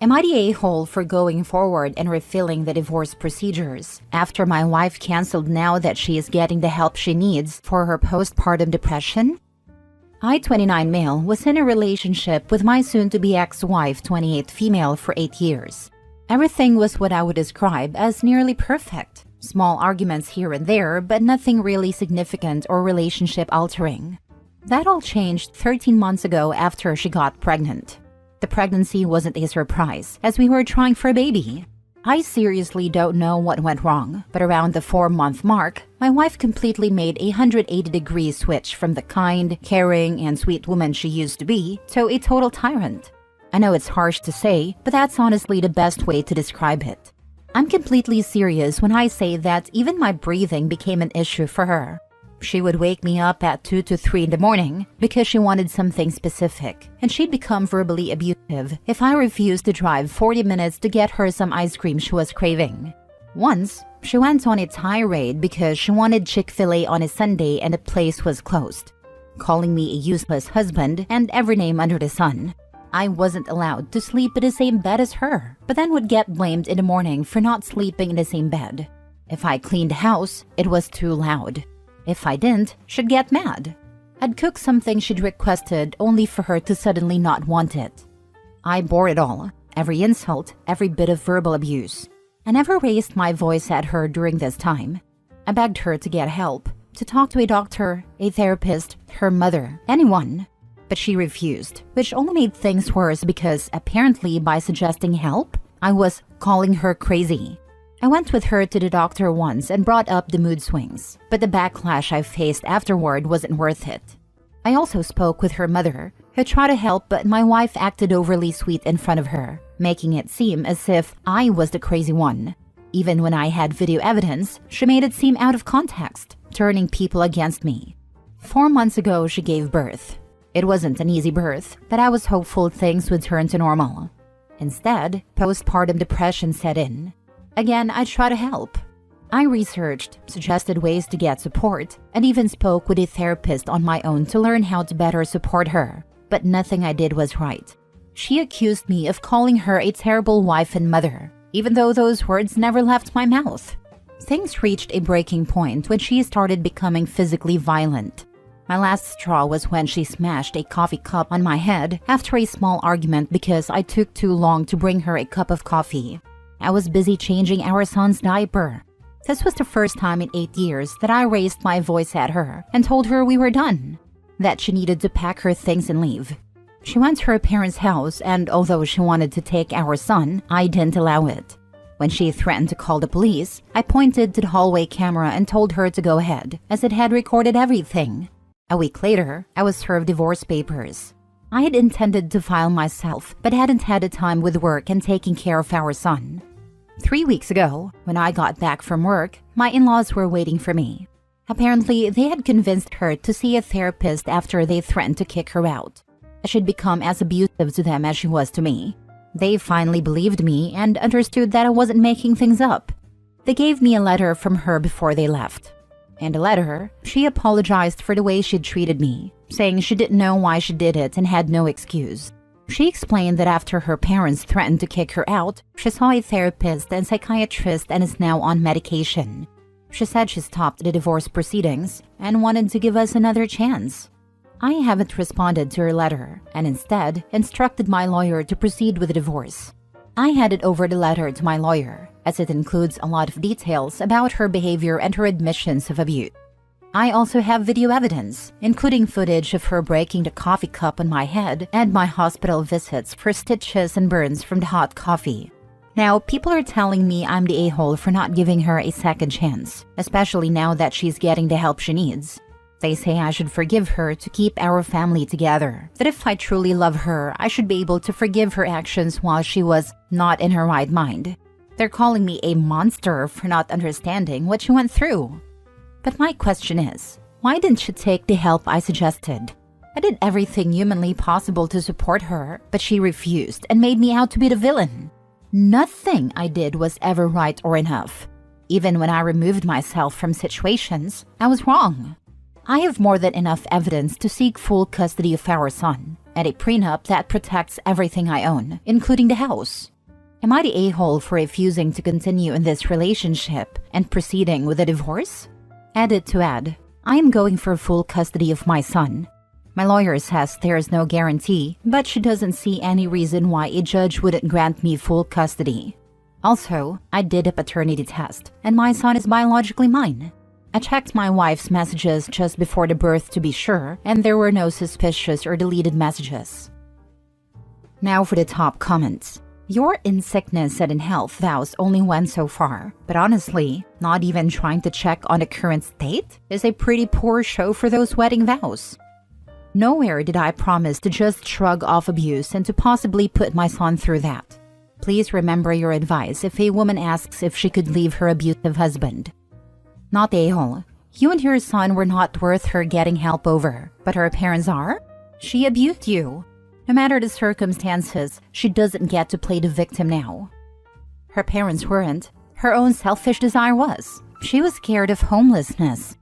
Am I the a-hole for going forward and refilling the divorce procedures after my wife canceled now that she is getting the help she needs for her postpartum depression? I, 29 male, was in a relationship with my soon-to-be ex-wife, 28 female, for 8 years. Everything was what I would describe as nearly perfect. Small arguments here and there, but nothing really significant or relationship-altering. That all changed 13 months ago after she got pregnant. The pregnancy wasn't a surprise, as we were trying for a baby. I seriously don't know what went wrong, but around the 4-month mark, my wife completely made a 180-degree switch from the kind, caring, and sweet woman she used to be to a total tyrant. I know it's harsh to say, but that's honestly the best way to describe it. I'm completely serious when I say that even my breathing became an issue for her. She would wake me up at 2 to 3 in the morning because she wanted something specific, and she'd become verbally abusive if I refused to drive 40 minutes to get her some ice cream she was craving. Once, she went on a tirade because she wanted Chick-fil-A on a Sunday and the place was closed, calling me a useless husband and every name under the sun. I wasn't allowed to sleep in the same bed as her, but then would get blamed in the morning for not sleeping in the same bed. If I cleaned the house, it was too loud. If I didn't, she'd get mad. I'd cook something she'd requested only for her to suddenly not want it. I bore it all, every insult, every bit of verbal abuse. I never raised my voice at her during this time. I begged her to get help, to talk to a doctor, a therapist, her mother, anyone. But she refused, which only made things worse because apparently by suggesting help, I was calling her crazy. I went with her to the doctor once and brought up the mood swings, but the backlash I faced afterward wasn't worth it. I also spoke with her mother, who tried to help, but my wife acted overly sweet in front of her, making it seem as if I was the crazy one. Even when I had video evidence, she made it seem out of context, turning people against me. 4 months ago, she gave birth. It wasn't an easy birth, but I was hopeful things would turn to normal. Instead, postpartum depression set in. Again, I tried to help. I researched, suggested ways to get support, and even spoke with a therapist on my own to learn how to better support her. But nothing I did was right. She accused me of calling her a terrible wife and mother, even though those words never left my mouth. Things reached a breaking point when she started becoming physically violent. My last straw was when she smashed a coffee cup on my head after a small argument because I took too long to bring her a cup of coffee. I was busy changing our son's diaper. This was the first time in 8 years that I raised my voice at her and told her we were done, that she needed to pack her things and leave. She went to her parents' house, and although she wanted to take our son, I didn't allow it. When she threatened to call the police, I pointed to the hallway camera and told her to go ahead, as it had recorded everything. A week later, I was served divorce papers. I had intended to file myself, but hadn't had the time with work and taking care of our son. 3 weeks ago, when I got back from work, my in-laws were waiting for me. Apparently, they had convinced her to see a therapist after they threatened to kick her out. I should become as abusive to them as she was to me. They finally believed me and understood that I wasn't making things up. They gave me a letter from her before they left. In the letter, she apologized for the way she'd treated me, saying she didn't know why she did it and had no excuse. She explained that after her parents threatened to kick her out, she saw a therapist and psychiatrist and is now on medication. She said she stopped the divorce proceedings and wanted to give us another chance. I haven't responded to her letter and instead instructed my lawyer to proceed with the divorce. I handed over the letter to my lawyer, as it includes a lot of details about her behavior and her admissions of abuse. I also have video evidence, including footage of her breaking the coffee cup on my head and my hospital visits for stitches and burns from the hot coffee. Now, people are telling me I'm the a-hole for not giving her a second chance, especially now that she's getting the help she needs. They say I should forgive her to keep our family together, that if I truly love her, I should be able to forgive her actions while she was not in her right mind. They're calling me a monster for not understanding what she went through. But my question is, why didn't she take the help I suggested? I did everything humanly possible to support her, but she refused and made me out to be the villain. Nothing I did was ever right or enough. Even when I removed myself from situations, I was wrong. I have more than enough evidence to seek full custody of our son, and a prenup that protects everything I own, including the house. Am I the a-hole for refusing to continue in this relationship and proceeding with a divorce? Edit to add, I am going for full custody of my son. My lawyer says there is no guarantee, but she doesn't see any reason why a judge wouldn't grant me full custody. Also, I did a paternity test, and my son is biologically mine. I checked my wife's messages just before the birth to be sure, and there were no suspicious or deleted messages. Now for the top comments. Your in sickness and in health vows only went so far, but honestly, not even trying to check on the current state is a pretty poor show for those wedding vows. Nowhere did I promise to just shrug off abuse and to possibly put my son through that. Please remember your advice if a woman asks if she could leave her abusive husband. Not a-hole. You and your son were not worth her getting help over, but her parents are? She abused you. No matter the circumstances, she doesn't get to play the victim now. Her parents weren't. Her own selfish desire was. She was scared of homelessness.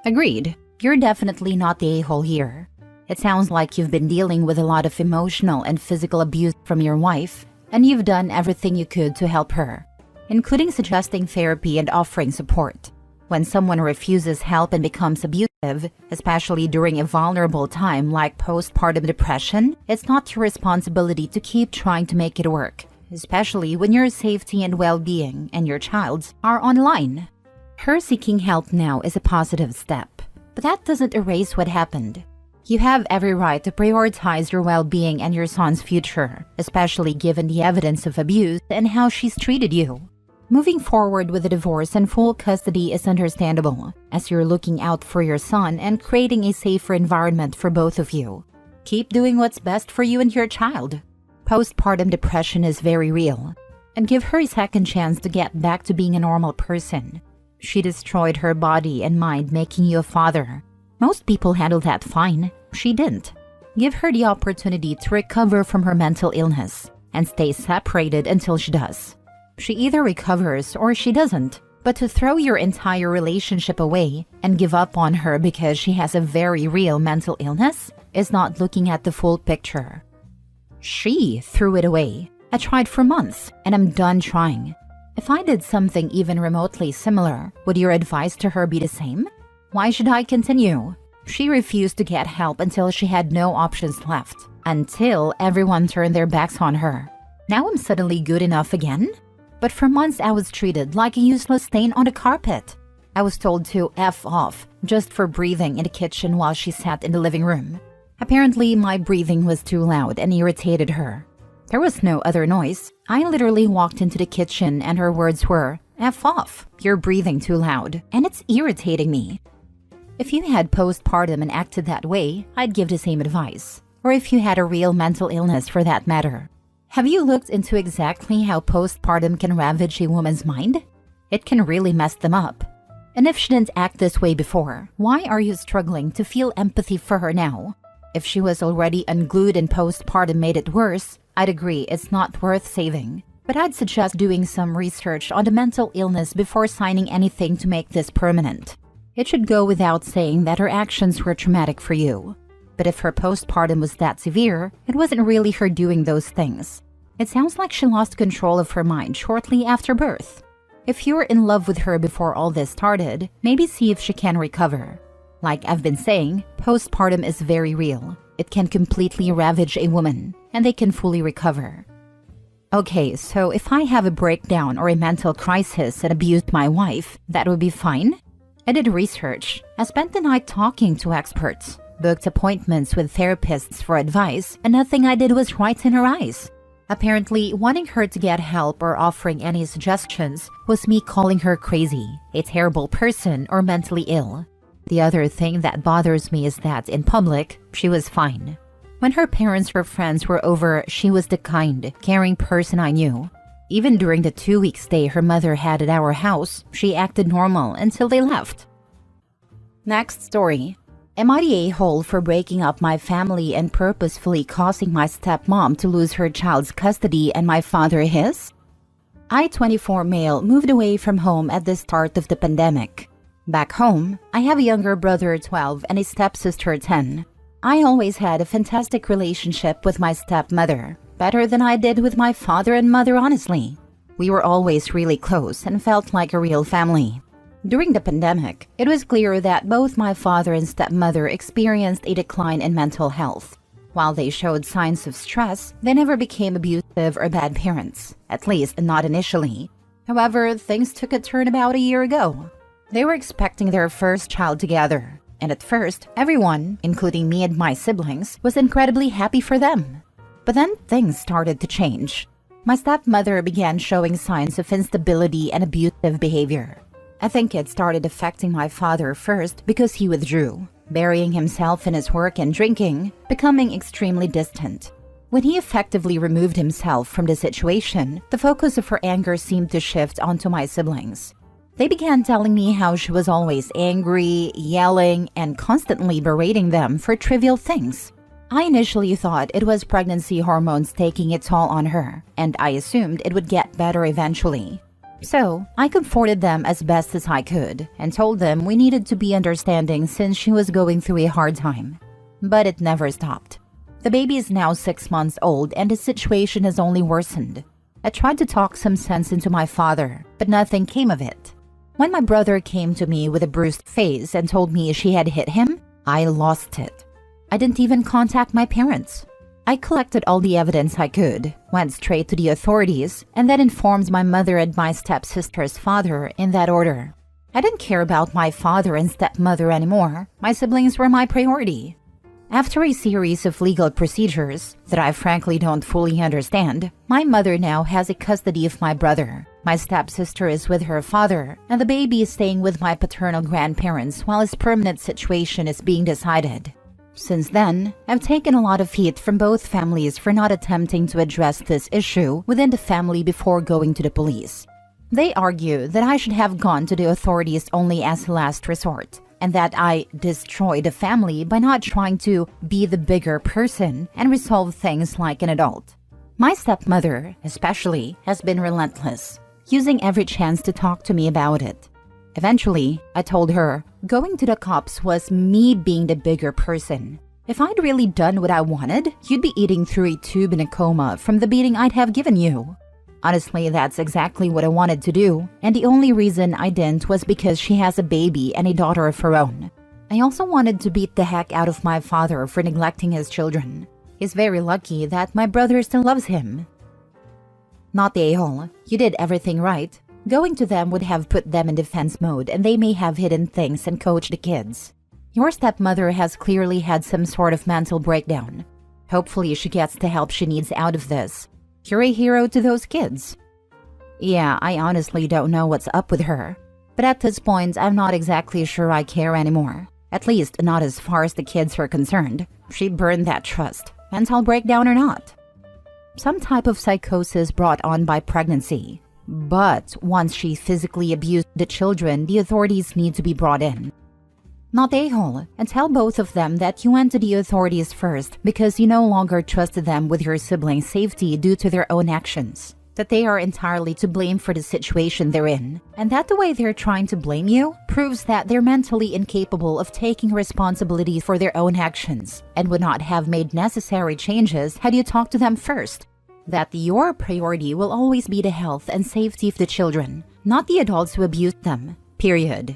Agreed. You're definitely not the a-hole here. It sounds like you've been dealing with a lot of emotional and physical abuse from your wife, and you've done everything you could to help her, including suggesting therapy and offering support. When someone refuses help and becomes abusive, especially during a vulnerable time like postpartum depression, it's not your responsibility to keep trying to make it work, especially when your safety and well-being and your child's are on the line. Her seeking help now is a positive step, but that doesn't erase what happened. You have every right to prioritize your well-being and your son's future, especially given the evidence of abuse and how she's treated you. Moving forward with a divorce and full custody is understandable, as you're looking out for your son and creating a safer environment for both of you. Keep doing what's best for you and your child. Postpartum depression is very real, and give her a second chance to get back to being a normal person. She destroyed her body and mind making you a father. Most people handle that fine. She didn't. Give her the opportunity to recover from her mental illness and stay separated until she does. She either recovers or she doesn't, but to throw your entire relationship away and give up on her because she has a very real mental illness is not looking at the full picture. She threw it away. I tried for months and I'm done trying. If I did something even remotely similar, would your advice to her be the same? Why should I continue? She refused to get help until she had no options left, until everyone turned their backs on her. Now I'm suddenly good enough again? But for months I was treated like a useless stain on the carpet. I was told to F off just for breathing in the kitchen while she sat in the living room. Apparently my breathing was too loud and irritated her. There was no other noise. I literally walked into the kitchen and her words were, F off, you're breathing too loud, and it's irritating me. If you had postpartum and acted that way, I'd give the same advice. Or if you had a real mental illness for that matter. Have you looked into exactly how postpartum can ravage a woman's mind? It can really mess them up. And if she didn't act this way before, why are you struggling to feel empathy for her now? If she was already unglued and postpartum made it worse, I'd agree it's not worth saving. But I'd suggest doing some research on the mental illness before signing anything to make this permanent. It should go without saying that her actions were traumatic for you. But if her postpartum was that severe, it wasn't really her doing those things. It sounds like she lost control of her mind shortly after birth. If you were in love with her before all this started, maybe see if she can recover. Like I've been saying, postpartum is very real. It can completely ravage a woman, and they can fully recover. Okay, so if I have a breakdown or a mental crisis and abused my wife, that would be fine? I did research. I spent the night talking to experts, booked appointments with therapists for advice, and nothing I did was right in her eyes. Apparently, wanting her to get help or offering any suggestions was me calling her crazy, a terrible person, or mentally ill. The other thing that bothers me is that, in public, she was fine. When her parents or friends were over, she was the kind, caring person I knew. Even during the 2-week stay her mother had at our house, she acted normal until they left. Next story. Am I the a-hole for breaking up my family and purposefully causing my stepmom to lose her child's custody and my father his? I, 24 male, moved away from home at the start of the pandemic. Back home, I have a younger brother, 12, and a stepsister, 10. I always had a fantastic relationship with my stepmother, better than I did with my father and mother, honestly. We were always really close and felt like a real family. During the pandemic, it was clear that both my father and stepmother experienced a decline in mental health. While they showed signs of stress, they never became abusive or bad parents, at least not initially. However, things took a turn about a year ago. They were expecting their first child together, and at first, everyone, including me and my siblings, was incredibly happy for them. But then things started to change. My stepmother began showing signs of instability and abusive behavior. I think it started affecting my father first because he withdrew, burying himself in his work and drinking, becoming extremely distant. When he effectively removed himself from the situation, the focus of her anger seemed to shift onto my siblings. They began telling me how she was always angry, yelling, and constantly berating them for trivial things. I initially thought it was pregnancy hormones taking its toll on her, and I assumed it would get better eventually. So, I comforted them as best as I could and told them we needed to be understanding since she was going through a hard time. But it never stopped. The baby is now 6 months old and the situation has only worsened. I tried to talk some sense into my father, but nothing came of it. When my brother came to me with a bruised face and told me she had hit him, I lost it. I didn't even contact my parents. I collected all the evidence I could, went straight to the authorities, and then informed my mother and my stepsister's father in that order. I didn't care about my father and stepmother anymore. My siblings were my priority. After a series of legal procedures that I frankly don't fully understand, my mother now has a custody of my brother. My stepsister is with her father, and the baby is staying with my paternal grandparents while his permanent situation is being decided. Since then, I've taken a lot of heat from both families for not attempting to address this issue within the family before going to the police. They argue that I should have gone to the authorities only as a last resort, and that I destroyed the family by not trying to be the bigger person and resolve things like an adult. My stepmother, especially, has been relentless, using every chance to talk to me about it. Eventually, I told her, going to the cops was me being the bigger person. If I'd really done what I wanted, you'd be eating through a tube in a coma from the beating I'd have given you. Honestly, that's exactly what I wanted to do, and the only reason I didn't was because she has a baby and a daughter of her own. I also wanted to beat the heck out of my father for neglecting his children. He's very lucky that my brother still loves him. Not the a-hole. You did everything right. Going to them would have put them in defense mode and they may have hidden things and coached the kids. Your stepmother has clearly had some sort of mental breakdown. Hopefully she gets the help she needs out of this. You're a hero to those kids. Yeah, I honestly don't know what's up with her. But at this point, I'm not exactly sure I care anymore. At least not as far as the kids are concerned. She burned that trust, mental breakdown or not. Some type of psychosis brought on by pregnancy. But once she physically abused the children, the authorities need to be brought in. Not a-hole, and tell both of them that you went to the authorities first because you no longer trusted them with your siblings' safety due to their own actions. That they are entirely to blame for the situation they're in, and that the way they're trying to blame you proves that they're mentally incapable of taking responsibility for their own actions and would not have made necessary changes had you talked to them first. That your priority will always be the health and safety of the children, not the adults who abused them, period.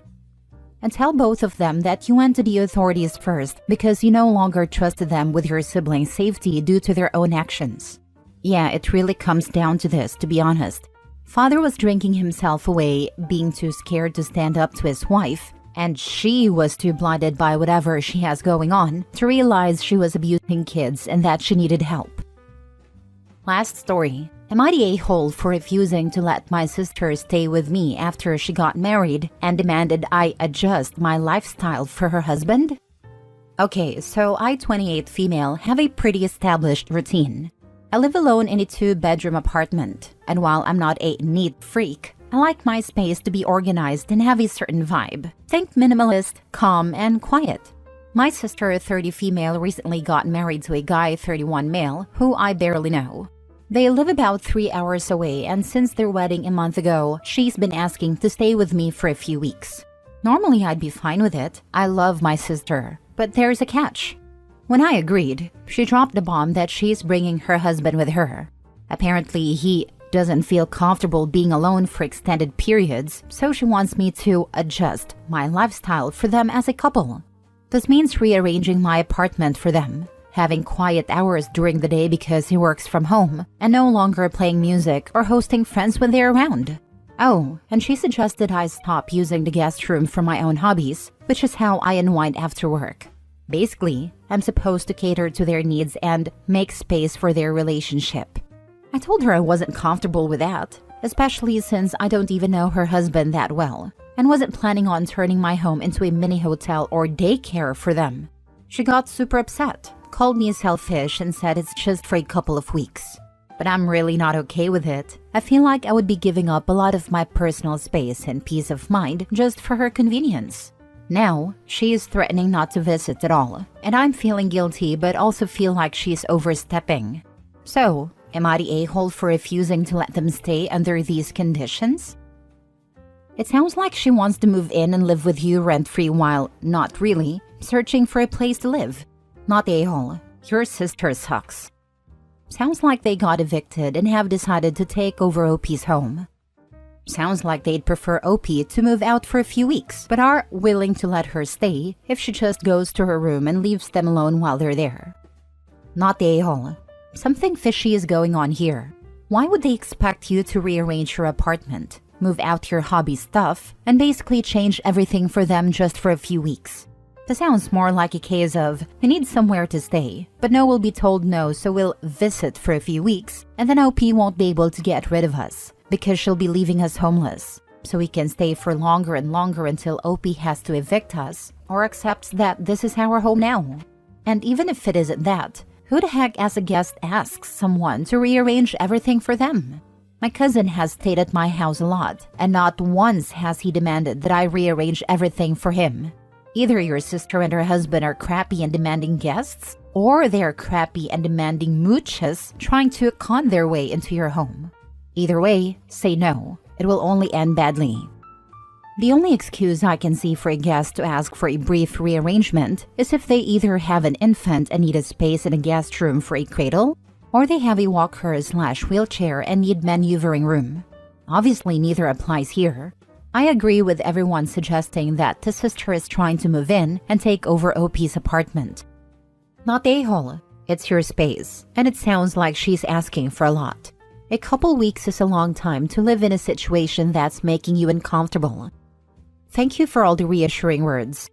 And tell both of them that you went to the authorities first because you no longer trusted them with your siblings' safety due to their own actions. Yeah, it really comes down to this, to be honest. Father was drinking himself away, being too scared to stand up to his wife, and she was too blinded by whatever she has going on to realize she was abusing kids and that she needed help. Last story. Am I the a-hole for refusing to let my sister stay with me after she got married and demanded I adjust my lifestyle for her husband? Okay, so I, 28 female, have a pretty established routine. I live alone in a 2-bedroom apartment, and while I'm not a neat freak, I like my space to be organized and have a certain vibe. Think minimalist, calm, and quiet. My sister, 30 female, recently got married to a guy, 31 male, who I barely know. They live about 3 hours away, and since their wedding a month ago, she's been asking to stay with me for a few weeks. Normally, I'd be fine with it. I love my sister. But there's a catch. When I agreed, she dropped the bomb that she's bringing her husband with her. Apparently, he doesn't feel comfortable being alone for extended periods, so she wants me to adjust my lifestyle for them as a couple. This means rearranging my apartment for them, having quiet hours during the day because he works from home, and no longer playing music or hosting friends when they're around. Oh, and she suggested I stop using the guest room for my own hobbies, which is how I unwind after work. Basically, I'm supposed to cater to their needs and make space for their relationship. I told her I wasn't comfortable with that, especially since I don't even know her husband that well, and wasn't planning on turning my home into a mini hotel or daycare for them. She got super upset, called me selfish, and said it's just for a couple of weeks. But I'm really not okay with it. I feel like I would be giving up a lot of my personal space and peace of mind just for her convenience. Now, she is threatening not to visit at all, and I'm feeling guilty but also feel like she's overstepping. So, am I the a-hole for refusing to let them stay under these conditions? It sounds like she wants to move in and live with you rent-free while, not really, searching for a place to live. Not the a-hole. Your sister sucks. Sounds like they got evicted and have decided to take over OP's home. Sounds like they'd prefer OP to move out for a few weeks, but are willing to let her stay if she just goes to her room and leaves them alone while they're there. Not the a-hole. Something fishy is going on here. Why would they expect you to rearrange your apartment, move out your hobby stuff, and basically change everything for them just for a few weeks? This sounds more like a case of, we need somewhere to stay, but no will be told no, so we'll visit for a few weeks, and then OP won't be able to get rid of us, because she'll be leaving us homeless. So we can stay for longer and longer until OP has to evict us, or accepts that this is our home now. And even if it isn't that, who the heck as a guest asks someone to rearrange everything for them? My cousin has stayed at my house a lot, and not once has he demanded that I rearrange everything for him. Either your sister and her husband are crappy and demanding guests, or they are crappy and demanding mooches trying to con their way into your home. Either way, say no. It will only end badly. The only excuse I can see for a guest to ask for a brief rearrangement is if they either have an infant and need a space in a guest room for a cradle, or they have a walker/wheelchair and need maneuvering room. Obviously, neither applies here. I agree with everyone suggesting that the sister is trying to move in and take over OP's apartment. Not the a-hole. It's your space, and it sounds like she's asking for a lot. A couple weeks is a long time to live in a situation that's making you uncomfortable. Thank you for all the reassuring words.